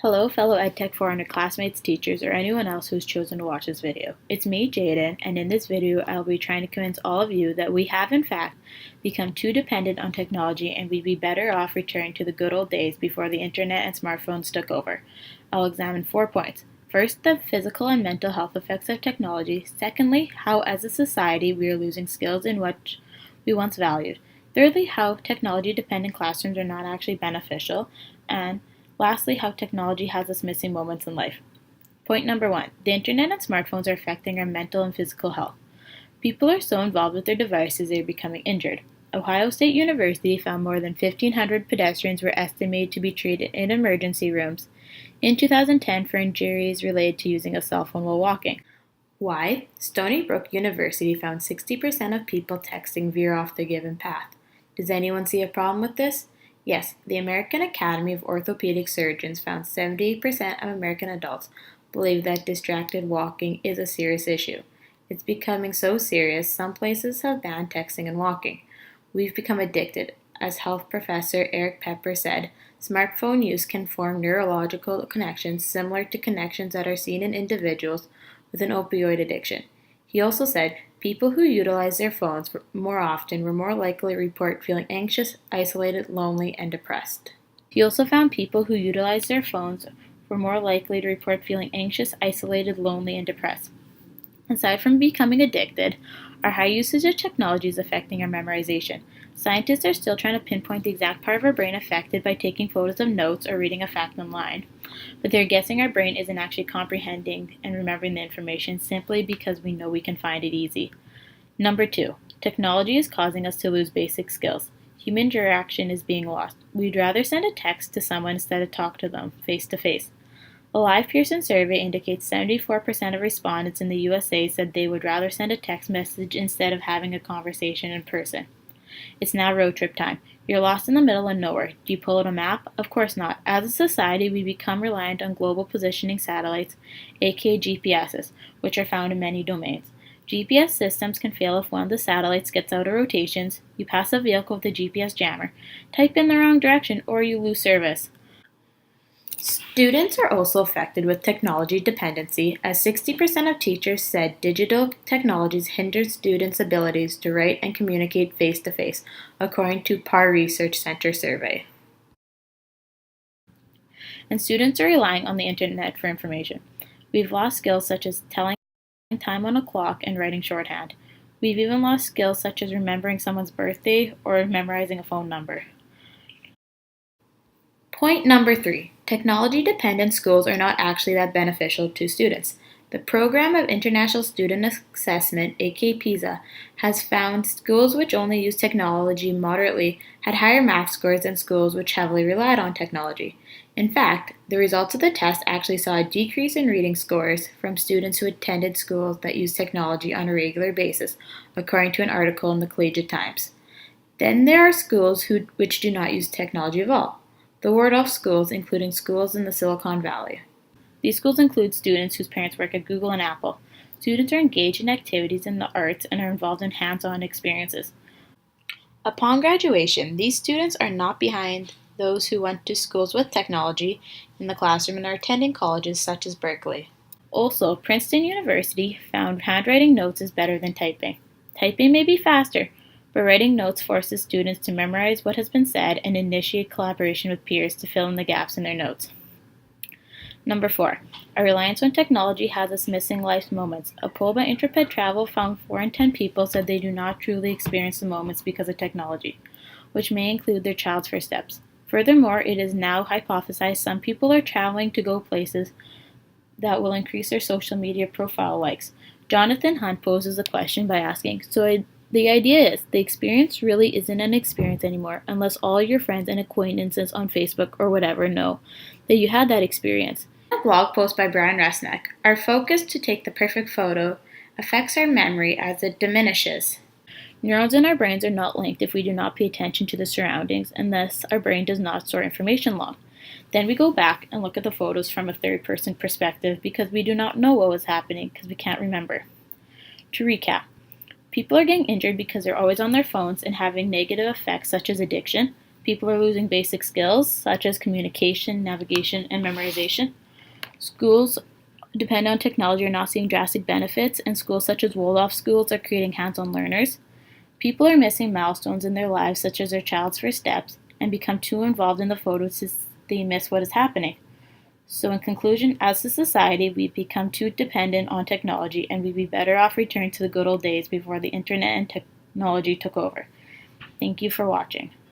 Hello, fellow EdTech 400 classmates, teachers, or anyone else who's chosen to watch this video. It's me, Jaden, and in this video, I'll be trying to convince all of you that we have, in fact, become too dependent on technology and we'd be better off returning to the good old days before the internet and smartphones took over. I'll examine 4 points. First, the physical and mental health effects of technology. Secondly, how as a society we are losing skills in what we once valued. Thirdly, how technology-dependent classrooms are not actually beneficial. And lastly, how technology has us missing moments in life. Point number 1. The internet and smartphones are affecting our mental and physical health. People are so involved with their devices they are becoming injured. Ohio State University found more than 1,500 pedestrians were estimated to be treated in emergency rooms in 2010 for injuries related to using a cell phone while walking. Why? Stony Brook University found 60% of people texting veer off the given path. Does anyone see a problem with this? Yes, the American Academy of Orthopedic Surgeons found 78% of American adults believe that distracted walking is a serious issue. It's becoming so serious, some places have banned texting and walking. We've become addicted. As health professor Eric Pepper said, smartphone use can form neurological connections similar to connections that are seen in individuals with an opioid addiction. He also said people who utilize their phones more often were more likely to report feeling anxious, isolated, lonely, and depressed. He also found people who utilize their phones were more likely to report feeling anxious, isolated, lonely, and depressed. Aside from becoming addicted, our high usage of technology is affecting our memorization. Scientists are still trying to pinpoint the exact part of our brain affected by taking photos of notes or reading a fact online, but they're guessing our brain isn't actually comprehending and remembering the information simply because we know we can find it easy. Number 2, technology is causing us to lose basic skills. Human interaction is being lost. We'd rather send a text to someone instead of talk to them face to face. A live Pearson survey indicates 74% of respondents in the USA said they would rather send a text message instead of having a conversation in person. It's now road trip time. You're lost in the middle of nowhere. Do you pull out a map? Of course not. As a society, we become reliant on global positioning satellites, aka GPSs, which are found in many domains. GPS systems can fail if one of the satellites gets out of rotations, you pass a vehicle with a GPS jammer, type in the wrong direction, or you lose service. Students are also affected with technology dependency, as 60% of teachers said digital technologies hinder students' abilities to write and communicate face-to-face, according to PAR Research Center survey. And students are relying on the internet for information. We've lost skills such as telling time on a clock and writing shorthand. We've even lost skills such as remembering someone's birthday or memorizing a phone number. Point number 3. Technology-dependent schools are not actually that beneficial to students. The Program of International Student Assessment, aka PISA, has found schools which only use technology moderately had higher math scores than schools which heavily relied on technology. In fact, the results of the test actually saw a decrease in reading scores from students who attended schools that use technology on a regular basis, according to an article in the Collegiate Times. Then there are schools which do not use technology at all. The ward-off schools, including schools in the Silicon Valley. These schools include students whose parents work at Google and Apple. Students are engaged in activities in the arts and are involved in hands-on experiences. Upon graduation, these students are not behind those who went to schools with technology in the classroom and are attending colleges such as Berkeley. Also, Princeton University found handwriting notes is better than typing. Typing may be faster, but writing notes forces students to memorize what has been said and initiate collaboration with peers to fill in the gaps in their notes. Number 4. Our reliance on technology has us missing life's moments. A poll by Intrepid Travel found 4 in 10 people said they do not truly experience the moments because of technology, which may include their child's first steps. Furthermore, it is now hypothesized some people are traveling to go places that will increase their social media profile likes. Jonathan Hunt poses the question by asking, the idea is, the experience really isn't an experience anymore unless all your friends and acquaintances on Facebook or whatever know that you had that experience. A blog post by Brian Resnick, our focus to take the perfect photo affects our memory as it diminishes. Neurons in our brains are not linked if we do not pay attention to the surroundings, and thus our brain does not store information long. Then we go back and look at the photos from a third-person perspective because we do not know what was happening because we can't remember. To recap, people are getting injured because they're always on their phones and having negative effects such as addiction, People are losing basic skills such as communication, navigation, and memorization. Schools depend on technology are not seeing drastic benefits, and schools such as Waldorf schools are creating hands-on learners. People are missing milestones in their lives, such as their child's first steps, and become too involved in the photos they miss what is happening. So in conclusion, as a society, we've become too dependent on technology, and we'd be better off returning to the good old days before the internet and technology took over. Thank you for watching.